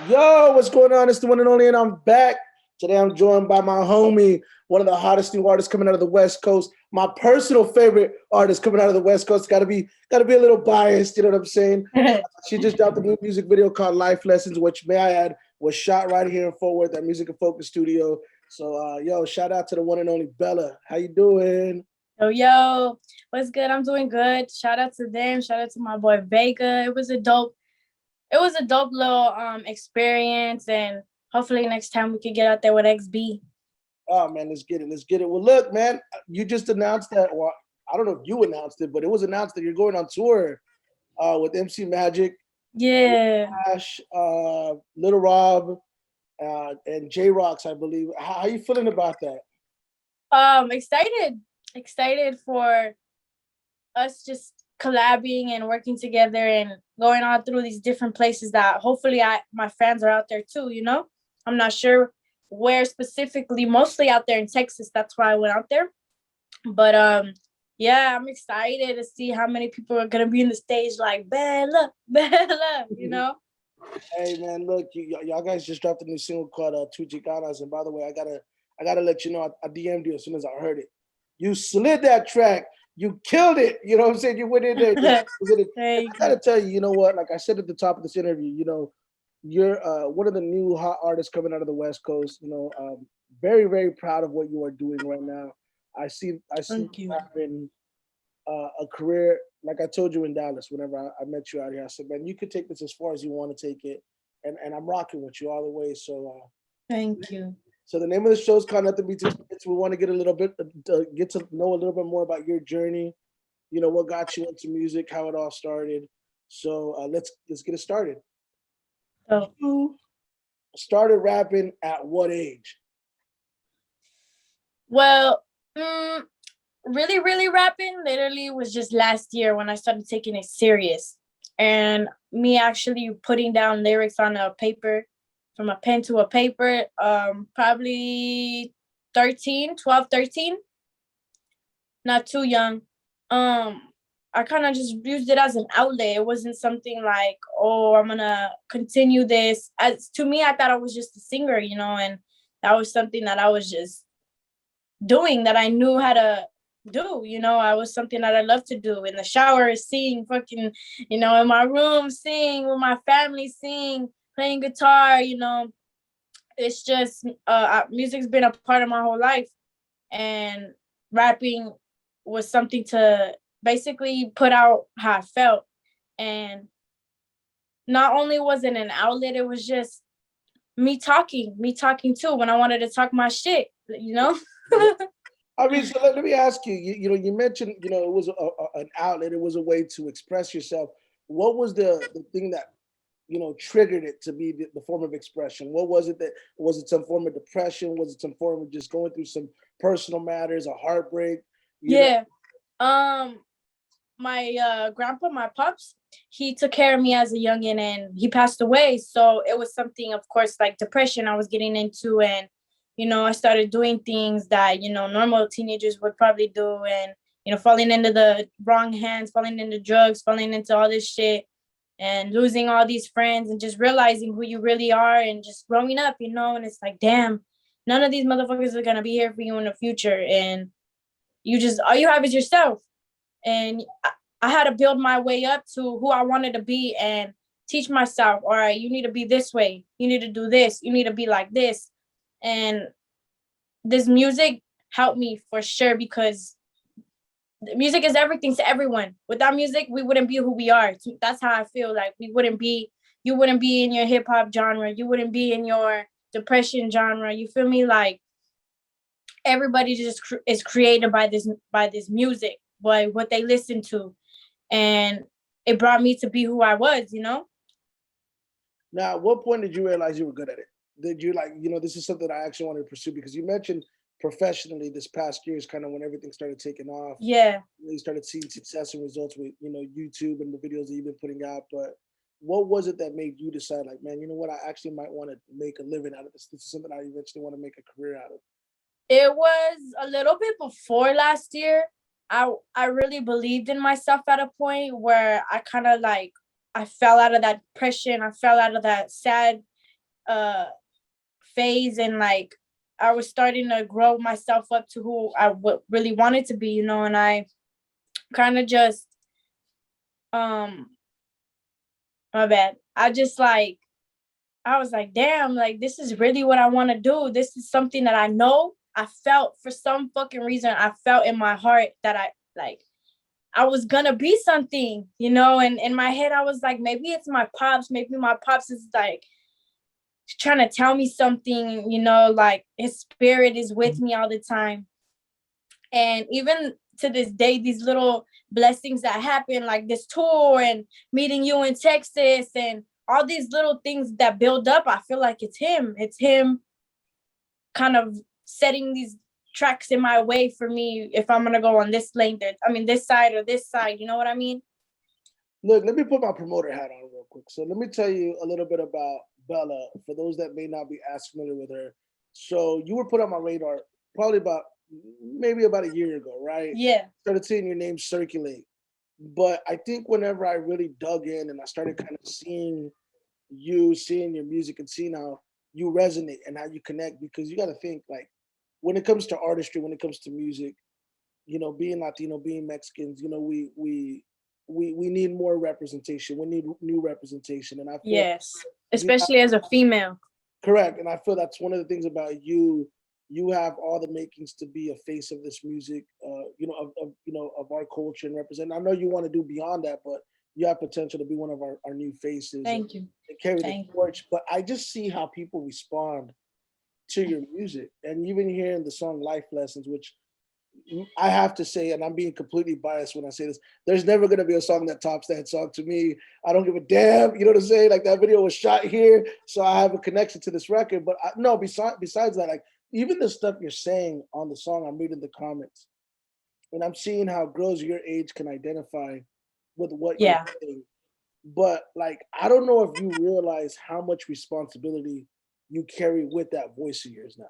Yo, what's going on? It's the one and only, and I'm back. Today I'm joined by my homie, one of the hottest new artists coming out of the West Coast. My personal favorite artist coming out of the West Coast. Gotta be a little biased, you know what I'm saying? She just dropped a new music video called Life Lessons, which may I add was shot right here in Fort Worth at Music and Focus Studio. So yo, shout out to the one and only Bella. How you doing? Yo, what's good? I'm doing good. Shout out to them. Shout out to my boy Vega. It was a dope little experience, and hopefully next time we could get out there with XB. Oh man, let's get it. Let's get it. Well, look, man, you just announced that. Well, I don't know if you announced it, but it was announced that you're going on tour with MC Magic, Yeah. Ash, Little Rob, and J Rocks, I believe. How you feeling about that? Excited. Excited for us just collabing and working together and going on through these different places that hopefully I my fans are out there too. I'm not sure where specifically, mostly out there in Texas. That's why I went out there. But yeah, I'm excited to see how many people are gonna be in the stage like Bella, Bella. Hey man, look, y'all guys just dropped a new single called Two Chicanas, and by the way, I gotta let you know, I DM'd you as soon as I heard it. You slid that track. You killed it. You know what I'm saying? You went in there. I Thank gotta you. tell you, you know what? Like I said at the top of this interview, you're one of the new hot artists coming out of the West Coast. Very, very proud of what you are doing right now. I see you Thank you. having a career, like I told you in Dallas, whenever I met you out here, I said, man, you could take this as far as you want to take it. And I'm rocking with you all the way. Thank you. So the name of the show is called Nothing Beats Experience. We want to get a little bit, get to know a little bit more about your journey. You know, what got you into music, how it all started. So let's get it started. So You started rapping at what age? well, mm, really, really rapping literally was just last year when I started taking it serious. And me actually putting down lyrics on a paper, from a pen to a paper, probably 13, 12, 13, not too young. Um, I kind of just used it as an outlet. It wasn't something like, oh, I'm gonna continue this. As to me, I thought I was just a singer, and that was something that I was just doing, that I knew how to do. I was something that I love to do in the shower, sing, fucking, in my room, sing with my family, sing, playing guitar. It's just music's been a part of my whole life, and rapping was something to basically put out how I felt. And not only was it an outlet, it was just me talking too when I wanted to talk my shit. I mean, so let me ask you. You mentioned, it was an outlet. It was a way to express yourself. What was the thing that triggered it to be the form of expression? What was it? That was it? Some form of depression? Was it some form of just going through some personal matters, a heartbreak? You know, Yeah. Um, my grandpa, my pops, he took care of me as a youngin, and he passed away. So it was something, of course, like depression I was getting into, and I started doing things that normal teenagers would probably do, and falling into the wrong hands, falling into drugs, falling into all this shit, and losing all these friends, and just realizing who you really are, and just growing up. And it's like, damn, none of these motherfuckers are gonna be here for you in the future, and you just all you have is yourself. And I had to build my way up to who I wanted to be, and teach myself, all right, you need to be this way, you need to do this, you need to be like this. And this music helped me for sure, because music is everything to everyone. Without music, we wouldn't be who we are. That's how I feel. Like, you wouldn't be in your hip hop genre, you wouldn't be in your depression genre. You feel me? Like, everybody just is created by this music, by what they listen to, and it brought me to be who I was. now, at what point did you realize you were good at it? Did you like, this is something I actually wanted to pursue because you mentioned professionally this past year is kind of when everything started taking off. Yeah. You started seeing success and results with YouTube and the videos that you've been putting out. But what was it that made you decide, like, man, you know what, I actually might want to make a living out of this. This is something I eventually want to make a career out of. It was a little bit before last year. I really believed in myself at a point where I kind of like, I fell out of that depression. I fell out of that sad, uh phase, and like I was starting to grow myself up to who I really wanted to be, you know, and I kind of just um my bad. I was like, damn, like this is really what I want to do. This is something that I know. I felt for some fucking reason, I felt in my heart that I was gonna be something, you know, and in my head I was like, maybe it's my pops, maybe my pops is like trying to tell me something, you know, like his spirit is with me all the time. And even to this day, these little blessings that happen, like this tour and meeting you in Texas and all these little things that build up, I feel like it's him. It's him kind of setting these tracks in my way for me if I'm gonna go on this lane, this side or this side, you know what I mean? Look, let me put my promoter hat on real quick. So let me tell you a little bit about Bella for those that may not be as familiar with her. So you were put on my radar probably about a year ago, right? Yeah. Started seeing your name circulate. But I think whenever I really dug in and I started kind of seeing you, seeing your music and seeing how you resonate and how you connect, because you got to think like when it comes to artistry, when it comes to music, being Latino, being Mexicans, we need more representation. We need new representation, and I feel Yes, especially as a female. correct. And I feel that's one of the things about you. You have all the makings to be a face of this music, of our culture and represent. I know you want to do beyond that, but you have potential to be one of our new faces Thank you. and carry the Thank you. torch. But I just see how people respond to your music, and even hearing the song "Life Lessons," which I have to say, and I'm being completely biased when I say this, there's never going to be a song that tops that song to me. I don't give a damn. You know what I'm saying? Like that video was shot here, so I have a connection to this record. But no, besides that, like even the stuff you're saying on the song, I'm reading the comments and I'm seeing how girls your age can identify with what you're Yeah. saying. But like, I don't know if you realize how much responsibility you carry with that voice of yours now.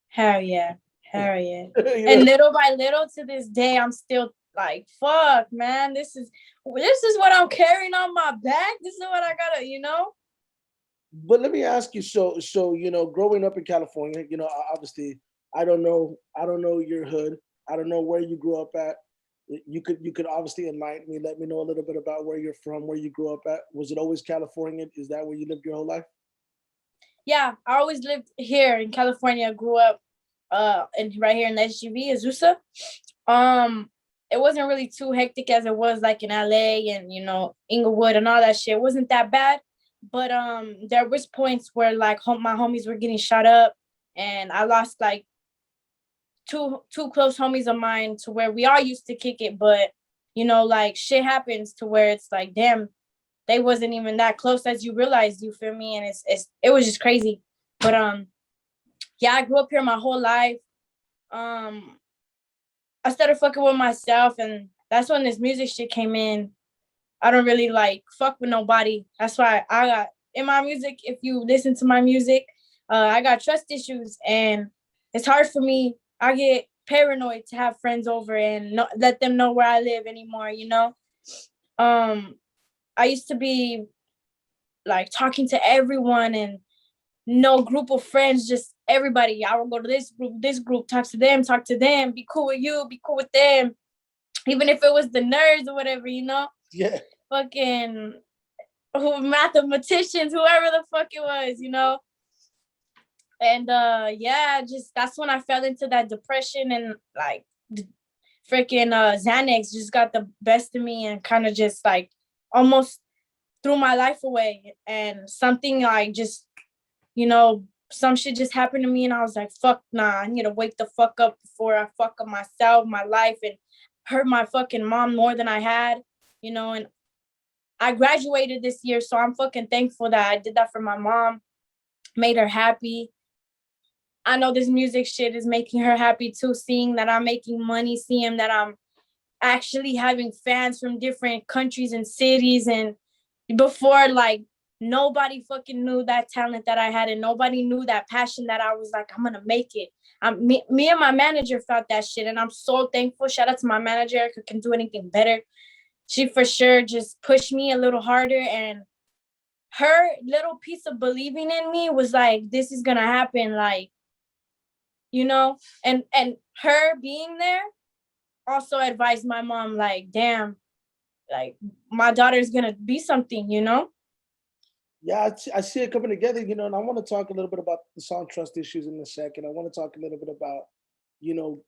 Hell yeah. Hell yeah. You And know, little by little to this day, I'm still like, fuck, man, this is what I'm carrying on my back. This is what I gotta, you know? but let me ask you, so growing up in California, obviously I don't know your hood. I don't know where you grew up at. You could obviously enlighten me, let me know a little bit about where you're from, where you grew up at. Was it always California? Is that where you lived your whole life? Yeah, I always lived here in California, grew up and right here in SGV, Azusa. Um, it wasn't really too hectic as it was like in LA and Inglewood and all that shit. It wasn't that bad. But there was points where like my homies were getting shot up, and I lost like two close homies of mine to where we all used to kick it, but like shit happens to where it's like, damn, they wasn't even that close as you realize, you feel me? And it was just crazy. But yeah, I grew up here my whole life. Um I started fucking with myself, and that's when this music shit came in. I don't really like fuck with nobody. That's why I got in my music, if you listen to my music, I got trust issues, and it's hard for me. I get paranoid to have friends over and let them know where I live anymore, you know? Um, I used to be like talking to everyone and no group of friends, just everybody. I would go to this group, talk to them, be cool with you, be cool with them, even if it was the nerds or whatever, you know? Yeah. Fucking mathematicians, whoever the fuck it was, you know? And yeah, just that's when I fell into that depression, and like freaking Xanax just got the best of me and kind of just like almost threw my life away. And something like just, some shit just happened to me, and I was like, fuck nah, I need to wake the fuck up before I fuck up myself, my life, and hurt my fucking mom more than I had, and I graduated this year, so I'm fucking thankful that I did that for my mom, made her happy. I know this music shit is making her happy too, seeing that I'm making money, seeing that I'm actually having fans from different countries and cities. And before, like, nobody fucking knew that talent that I had, and nobody knew that passion that I was like, I'm gonna make it. Me and my manager felt that shit, and I'm so thankful. Shout out to my manager, who can do anything better. She for sure just pushed me a little harder, and her little piece of believing in me was like, this is gonna happen, like, you know, and her being there also advised my mom, like, damn, like my daughter's gonna be something, you know? Yeah, I see it coming together, and I want to talk a little bit about the song Trust Issues in a second. I want to talk a little bit about, you know,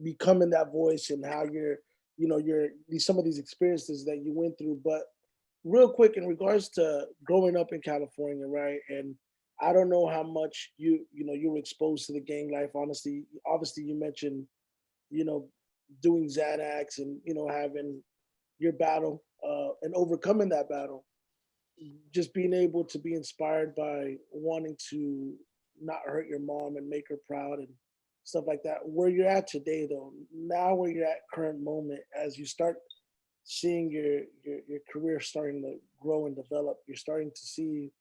becoming that voice and how some of these experiences that you went through. But real quick, in regards to growing up in California, right? And I don't know how much you were exposed to the gang life. Honestly, obviously, you mentioned, you know, doing Xanax and having your battle and overcoming that battle, just being able to be inspired by wanting to not hurt your mom and make her proud and stuff like that. Where you're at today, though, now where you're at current moment, as you start seeing your career starting to grow and develop, you're starting to see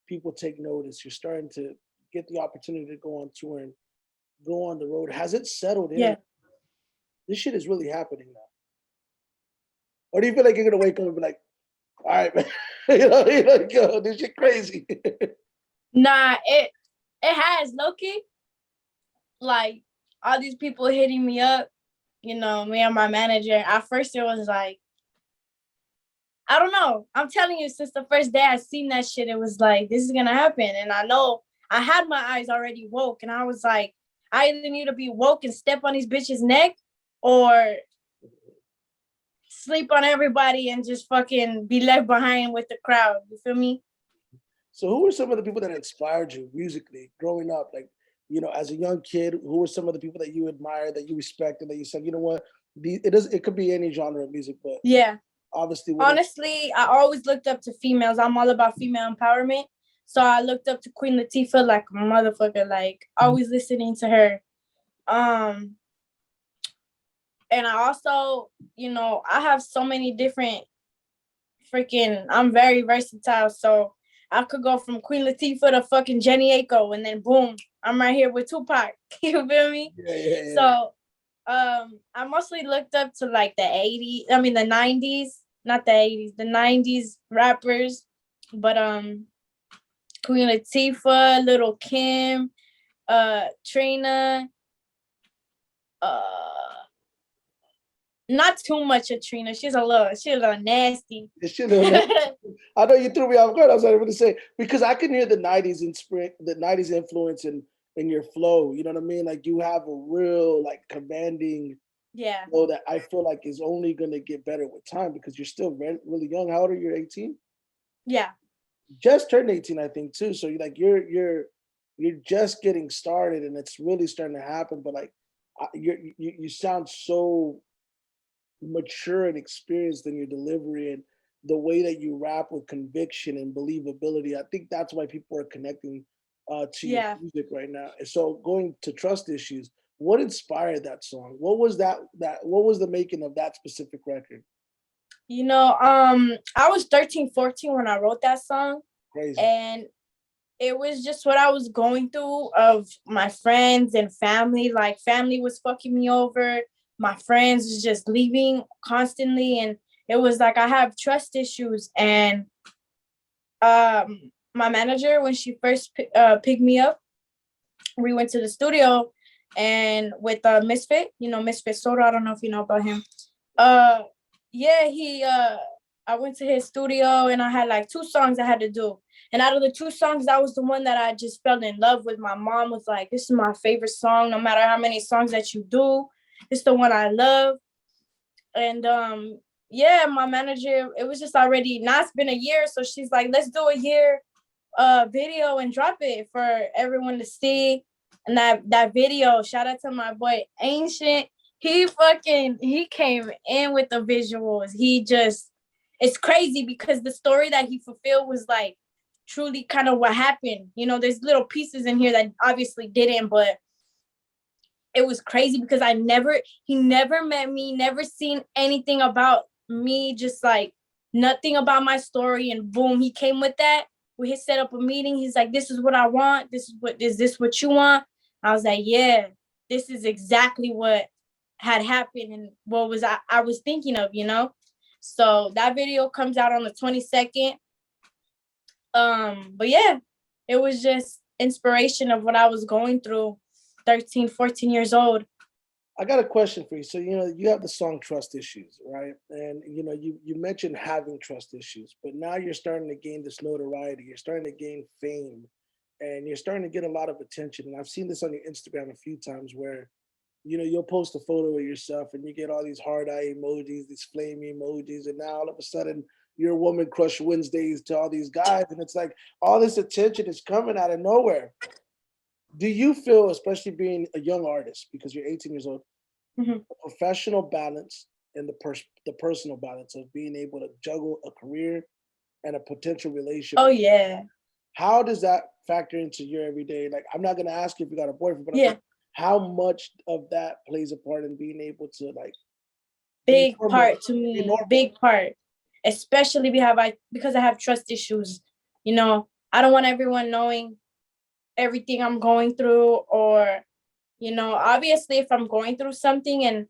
people take notice. You're starting to get the opportunity to go on tour and go on the road. Has it settled in? Yeah. This shit is really happening now. Or do you feel like you're gonna wake up and be like, all right, man, yo, this shit crazy. Nah, it has Loki. Like all these people hitting me up, you know, me and my manager. At first it was like, I don't know. I'm telling you, since the first day I seen that shit, it was like, this is gonna happen. And I know I had my eyes already woke, and I was like, I either need to be woke and step on these bitches' neck, or sleep on everybody and just fucking be left behind with the crowd. You feel me? So, who were some of the people that inspired you musically growing up? Like, as a young kid, who were some of the people that you admired, that you respected, that you said, you know what, it could be any genre of music, but Yeah. obviously, Honestly, I always looked up to females. I'm all about female empowerment. So I looked up to Queen Latifah like a motherfucker, like always listening to her. Um, and I also, you know, I have so many different freaking, I'm very versatile. So I could go from Queen Latifah to fucking Jenny Aiko, and then boom, I'm right here with Tupac. You feel me? yeah, yeah, yeah. So I mostly looked up to like the 80s, I mean the 90s, not the 80s, the 90s rappers. But Queen Latifah, Little Kim, Trina, uh not too much of Trina. She's a little nasty. This shit, I know you threw me off guard. I was not able to say, because I can hear the '90s the '90s influence in your flow. You know what I mean? Like, you have a real, like, commanding Yeah. flow that I feel like is only gonna get better with time, because you're still really young. How old are you? You're 18. Yeah. Just turned 18, I think, too. So you're just getting started, and it's really starting to happen. But like, you sound so mature and experienced in your delivery and the way that you rap with conviction and believability. I think that's why people are connecting to your Yeah. music right now. And so, going to Trust Issues, what inspired that song? What was what was the making of that specific record? You know, I was 13, 14 when I wrote that song, Crazy. and it was just what I was going through of my friends and family. Like family was fucking me over. My friends was just leaving constantly, and it was like I have trust issues. And my manager, when she first picked me up, we went to the studio, and with Misfit, you know, Misfit Soto. I don't know if you know about him. Uh, yeah, he. I went to his studio, and I had like 2 songs I had to do. And out of the 2 songs, that was the one that I just fell in love with. My mom was like, "This is my favorite song. No matter how many songs that you do, it's the one I love." And yeah, my manager, it was just already, now it's been a year, so she's like, let's do a year video and drop it for everyone to see. And that video, shout out to my boy Ancient. He came in with the visuals. It's crazy because the story that he fulfilled was like truly kind of what happened. You know, there's little pieces in here that obviously didn't, but it was crazy because he never met me, never seen anything about me, just like nothing about my story. And boom, he came with that. We set up a meeting. He's like, this is what I want. Is this what you want? I was like, yeah, this is exactly what had happened and what I was thinking of, you know? So that video comes out on the 22nd. But yeah, it was just inspiration of what I was going through, 13, 14 years old. I got a question for you. So, you have the song Trust Issues, right? And, you mentioned having trust issues, but now you're starting to gain this notoriety. You're starting to gain fame and you're starting to get a lot of attention. And I've seen this on your Instagram a few times where, you'll post a photo of yourself and you get all these hard eye emojis, these flame emojis. And now all of a sudden you're Woman Crush Wednesdays to all these guys. And it's like all this attention is coming out of nowhere. Do you feel, especially being a young artist, because you're 18 years old, Mhm. professional balance and the personal balance of being able to juggle a career and a potential relationship? Oh yeah, How does that factor into your everyday? Like, I'm not gonna ask you if you got a boyfriend, but I'm yeah, saying how much of that plays a part in being able to like be big normal, part to be me, normal. big part. Especially because I have trust issues. I don't want everyone knowing everything I'm going through, or obviously if I'm going through something and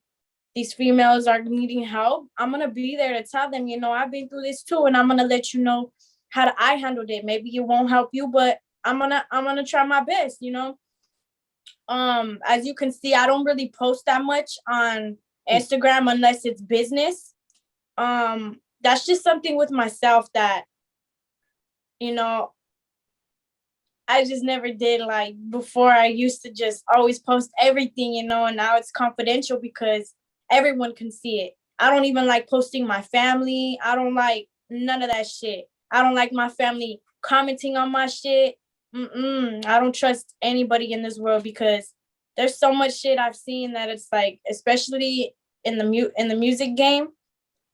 these females are needing help, I'm gonna be there to tell them, I've been through this too, and I'm gonna let you know how I handled it. Maybe it won't help you, but I'm gonna try my best. As you can see, I don't really post that much on Instagram unless it's business. That's just something with myself that, you know, I just never did. Like before, I used to just always post everything, and now it's confidential because everyone can see it. I don't even like posting my family. I don't like none of that shit. I don't like my family commenting on my shit. I don't trust anybody in this world because there's so much shit I've seen that it's like, especially in the music game,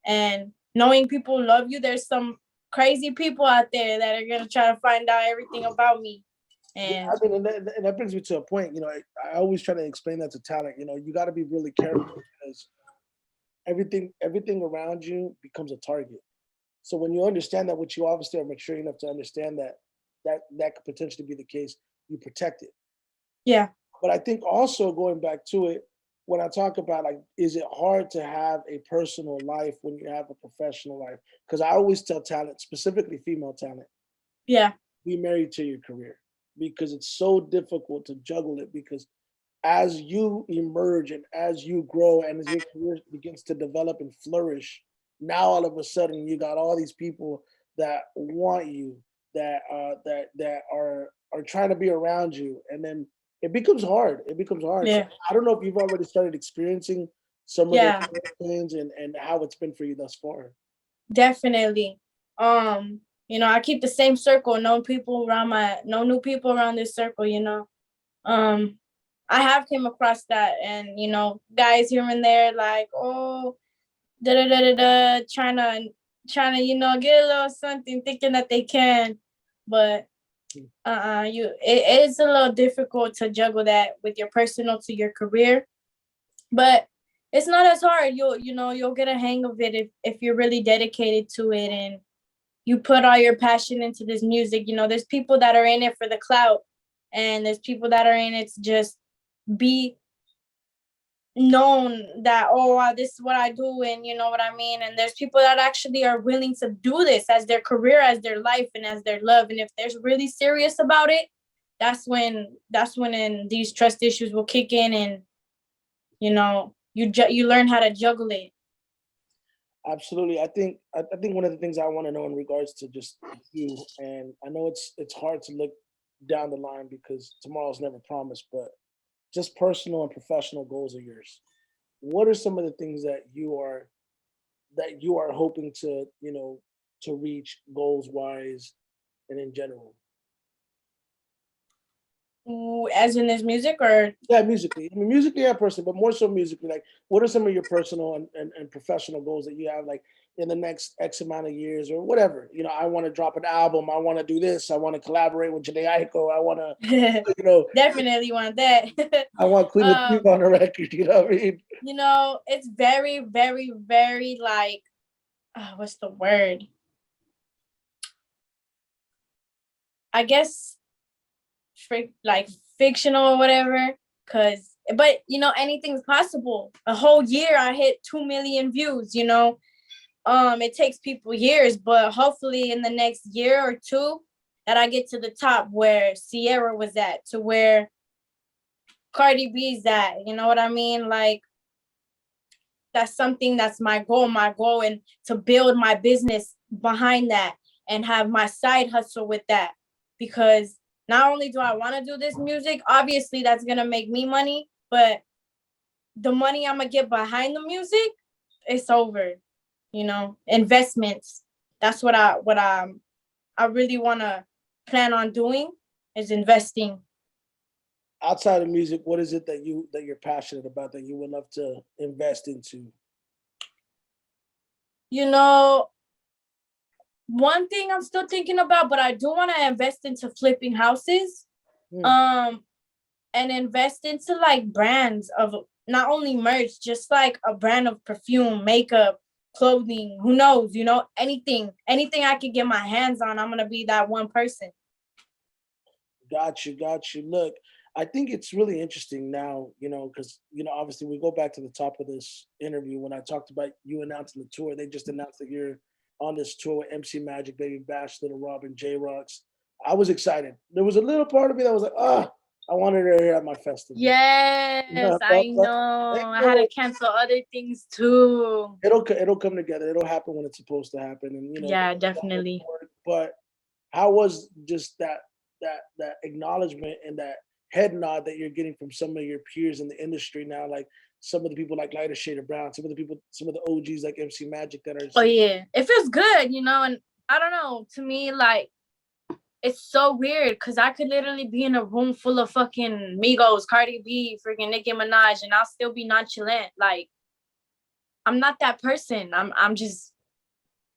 and knowing people love you. There's some crazy people out there that are gonna try to find out everything about me. Yeah, And I mean, and that brings me to a point. I always try to explain that to talent. You got to be really careful because everything around you becomes a target. So when you understand that, which you obviously are mature enough to understand that could potentially be the case, you protect it. yeah, But I think also going back to it, when I talk about like, is it hard to have a personal life when you have a professional life? Because I always tell talent, specifically female talent, yeah, be married to your career because it's so difficult to juggle it because as you emerge and as you grow and as your career begins to develop and flourish, now all of a sudden you got all these people that want you, that are trying to be around you, and then it becomes hard. It becomes hard. So yeah, I don't know if you've already started experiencing some of those yeah, things and how it's been for you thus far. definitely. I keep the same circle, no new people around this circle. Um, I have came across that, and guys here and there like, oh, da da da da da, trying to get a little something, thinking that they can, but it is a little difficult to juggle that with your personal to your career, but it's not as hard. You'll get a hang of it if you're really dedicated to it and you put all your passion into this music. There's people that are in it for the clout, and there's people that are in it to just be known that, oh wow, this is what I do, and you know what I mean. And there's people that actually are willing to do this as their career, as their life, and as their love. And if they're really serious about it, that's when in these trust issues will kick in, and you learn how to juggle it. Absolutely. I think one of the things I want to know in regards to just you, and I know it's hard to look down the line because tomorrow's never promised, but just personal and professional goals of yours. What are some of the things that you are hoping to reach goals wise and in general? Ooh, as in this music, or Yeah, musically. I mean, musically and personally, but more so musically. Like, what are some of your personal and professional goals that you have, like in the next X amount of years or whatever? I want to drop an album. I want to do this. I want to collaborate with Janae Aiko. I want to, you know, definitely want that. I want Queen um Latifah on the record. You know what I mean? it's very, very, very like, what's the word, I guess, like fictional or whatever. But anything's possible. A whole year I hit 2 million views. It takes people years, but hopefully in the next year or two, that I get to the top where Sierra was at, to where Cardi B's at. You know what I mean? Like, that's something that's my goal, and to build my business behind that and have my side hustle with that. Because not only do I want to do this music, obviously that's going to make me money, but the money I'm going to get behind the music, it's over, investments. That's I really want to plan on doing, is investing. Outside of music, what is it that you're passionate about that you would love to invest into? One thing I'm still thinking about, but I do want to invest into flipping houses. And invest into like brands of not only merch, just like a brand of perfume, makeup, clothing, who knows, anything I could get my hands on, I'm going to be that one person. Got you. Look, I think it's really interesting now, because, obviously we go back to the top of this interview when I talked about you announcing the tour. They just announced that you're on this tour with MC Magic, Baby Bash, Little Robin, J Rocks. I was excited. There was a little part of me that was like, I wanted her here at my festival. Yes, I know. I had to cancel other things too. It'll come together. It'll happen when it's supposed to happen, and yeah, definitely. But how was just that acknowledgement and that head nod that you're getting from some of your peers in the industry now, like some of the people like Lighter Shade of Brown, some of the OGs like MC Magic that are. Oh yeah, it feels good, and I don't know. To me, like, it's so weird because I could literally be in a room full of fucking Migos, Cardi B, freaking Nicki Minaj, and I'll still be nonchalant. Like, I'm not that person. I'm just,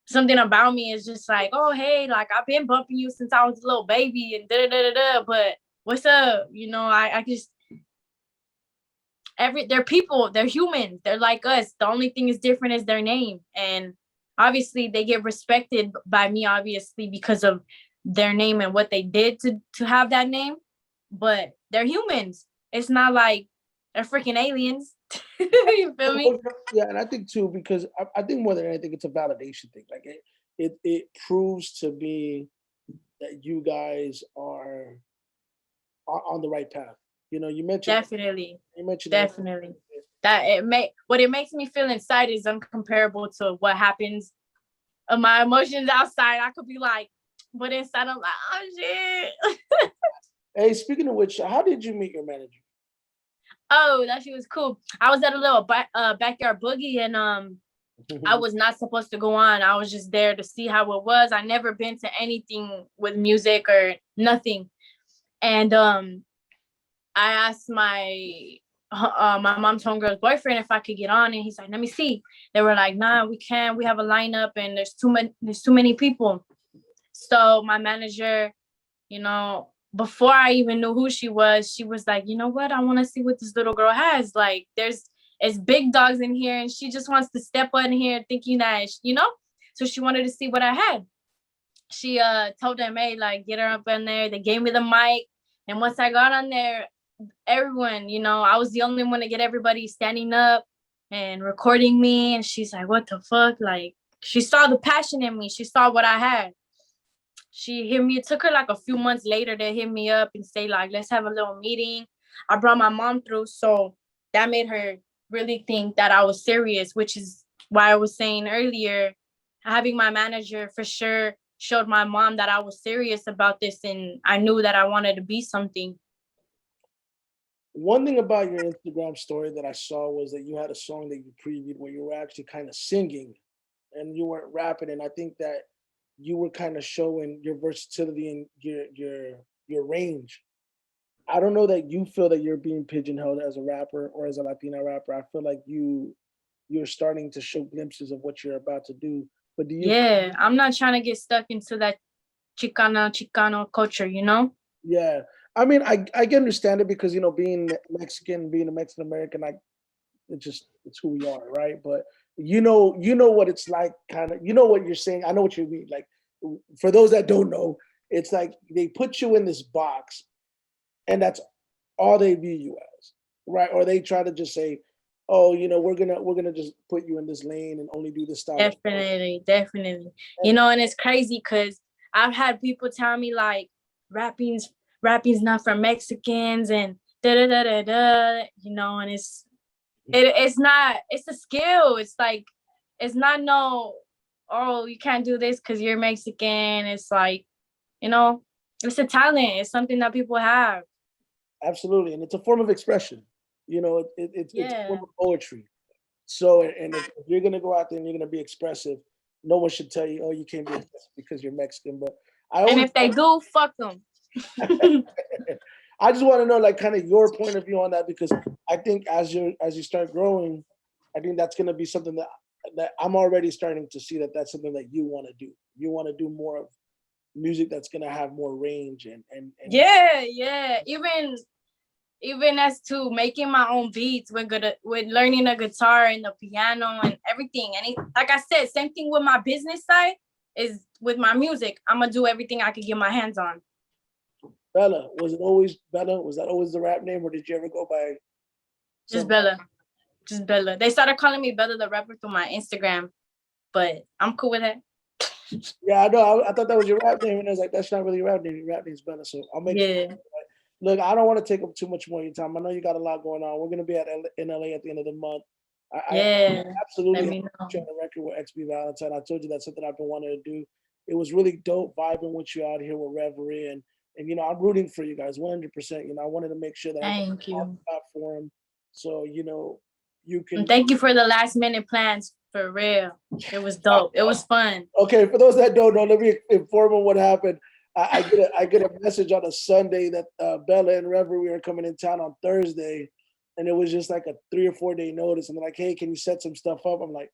something about me is just like, oh, hey, like, I've been bumping you since I was a little baby and da-da-da-da-da, but what's up? I just, they're people, they're humans, they're like us. The only thing is different is their name. And obviously they get respected by me, obviously, because of their name and what they did to have that name, but they're humans. It's not like they're freaking aliens. You feel me? Yeah, and I think too, because I think more than anything, it's a validation thing. Like it proves to me that you guys are on the right path. You mentioned definitely. That what it makes me feel inside is uncomparable to what happens of my emotions outside. I could be like, but inside I'm like, oh shit. Hey, speaking of which, how did you meet your manager? Oh, that shit was cool. I was at a little backyard boogie, and I was not supposed to go on. I was just there to see how it was. I never been to anything with music or nothing. And I asked my mom's homegirl's boyfriend if I could get on, and he's like, let me see. They were like, nah, we can't. We have a lineup, and there's too many people. So my manager, before I even knew who she was like, you know what? I want to see what this little girl has. Like, it's big dogs in here, and she just wants to step on here thinking that, so she wanted to see what I had. She told them, hey, like, get her up in there. They gave me the mic. And once I got on there, everyone, I was the only one to get everybody standing up and recording me. And she's like, what the fuck? Like, she saw the passion in me. She saw what I had. She hit me. It took her like a few months later to hit me up and say, like, let's have a little meeting. I brought my mom through. So that made her really think that I was serious, which is why I was saying earlier, having my manager for sure showed my mom that I was serious about this, and I knew that I wanted to be something. One thing about your Instagram story that I saw was that you had a song that you previewed where you were actually kind of singing and you weren't rapping. And I think that you were kind of showing your versatility and your range. I don't know that you feel that you're being pigeonholed as a rapper or as a Latina rapper. I feel like you're starting to show glimpses of what you're about to do. But do you? Yeah, I'm not trying to get stuck into that Chicano culture, Yeah, I mean, I can understand it because being Mexican, being a Mexican American, it's who we are, right? But what it's like, kind of, what you're saying. I know what you mean. Like, for those that don't know, it's like they put you in this box, and that's all they view you as, right? Or they try to just say, oh, we're gonna just put you in this lane and only do this style. Definitely. And it's crazy because I've had people tell me like rapping's not for Mexicans and da da da da da, you know, and it's not, it's a skill. It's like, it's not no, oh, you can't do this because you're Mexican. It's like, you know, it's a talent. It's something that people have. Absolutely, and it's a form of expression. You know, it's a form Yeah. of poetry. So, and if you're gonna go out there and you're gonna be expressive, no one should tell you, "Oh, you can't be expressive because you're Mexican." But I And always, if they do, fuck them. I just want to know, like, kind of your point of view on that because I think as you start growing, I think that's gonna be something that I'm already starting to see that that's something that you want to do. You want to do more of music that's gonna have more range and Yeah, yeah. Even as to making my own beats with good with learning the guitar and the piano and everything. And like I said, same thing with my business side is with my music. I'm gonna do everything I can get my hands on. Bella. Was it always Bella? Was that always the rap name, or did you ever go by Just some? Bella. Just Bella. They started calling me Bella the rapper through my Instagram, but I'm cool with it. Yeah, I know. I thought that was your rap name, and I was like, that's not really your rap name. Your rap name's Bella. So I'll make sure. Yeah. Look, I don't want to take up too much more of your time. I know you got a lot going on. We're gonna be in LA at the end of the month. I Yeah. Let absolutely have me to put know. you on the record with XB Valentine. I told you that's something I've been wanting to do. It was really dope vibing with you out here with Reverie, and you know I'm rooting for you guys 100%. You know I wanted to make sure that I got Thank on you. the platform, so you know you And can. thank you for the last minute plans for real. It was dope. It was fun. Okay, for those that don't know, let me inform them what happened. I get a message on a Sunday that Bella and Reverie are coming in town on Thursday, and it was just like a 3 or 4 day notice. And they're like, "Hey, can you set some stuff up?" I'm like,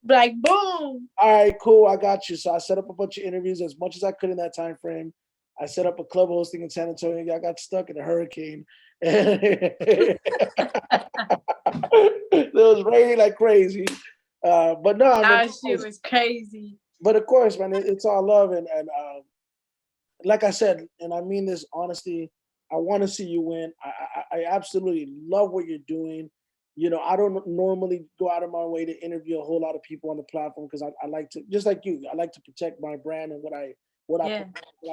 Like boom. "All right, cool, I got you." So I set up a bunch of interviews as much as I could in that time frame. I set up a club hosting in San Antonio. I got stuck in a hurricane. It was raining like crazy. But no, I mean, That shit was crazy. but of course, man, it's all love and like I said, and I mean this honestly, I want to see you win. I absolutely love what you're doing. You know, I don't normally go out of my way to interview a whole lot of people on the platform because I like to, just like you, I like to protect my brand and what I Yeah.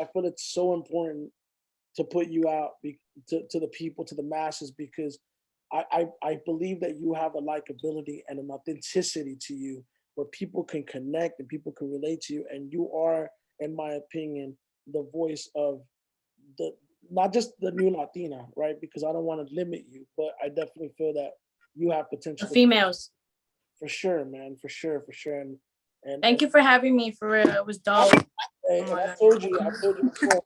I feel it's so important to put you out to the people, to the masses, because I believe that you have a likability and an authenticity to you where people can connect and people can relate to you. And you are, in my opinion, the voice of the not just the new Latina, right? Because I don't want to limit you, but I definitely feel that you have The potential females. for sure, man, for sure. And Thank you for having me for real. It was dope. Oh and my God. I told you before,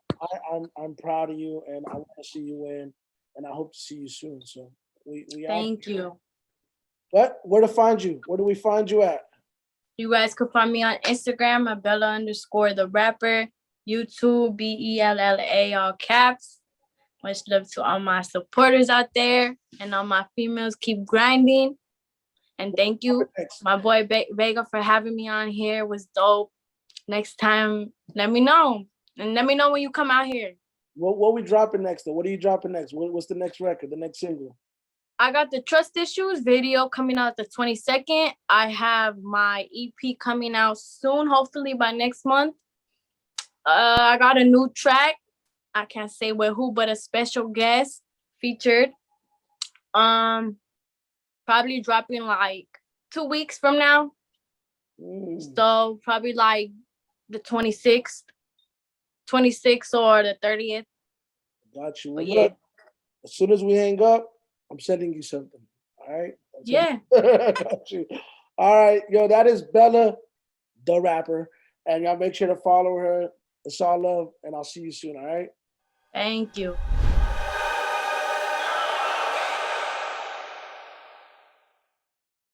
I'm proud of you, and I want to see you win, and I hope to see you soon. So we out. Thank you. But where to find you? Where do we find you at? You guys could find me on Instagram at Bella underscore the rapper. YouTube BELLA all caps. Much love to all my supporters out there and all my females. Keep grinding. And thank you, Next. my boy Vega, for having me on here. It was dope. Next time, let me know. And let me know when you come out here. What we dropping next? Though? What are you dropping next? What's the next record? The next single? I got the Trust Issues video coming out the 22nd. I have my EP coming out soon, hopefully by next month. I got a new track. I can't say with who, but a special guest featured. Um, Probably dropping like 2 weeks from now. Mm, So probably like the 26th or the 30th. got you. But Well, yeah, look, as soon as we hang up, I'm sending you something. All right. yeah. Got you. All right, yo, that is Bella, the rapper, and y'all make sure to follow her. It's all love, and I'll see you soon. All right. Thank you.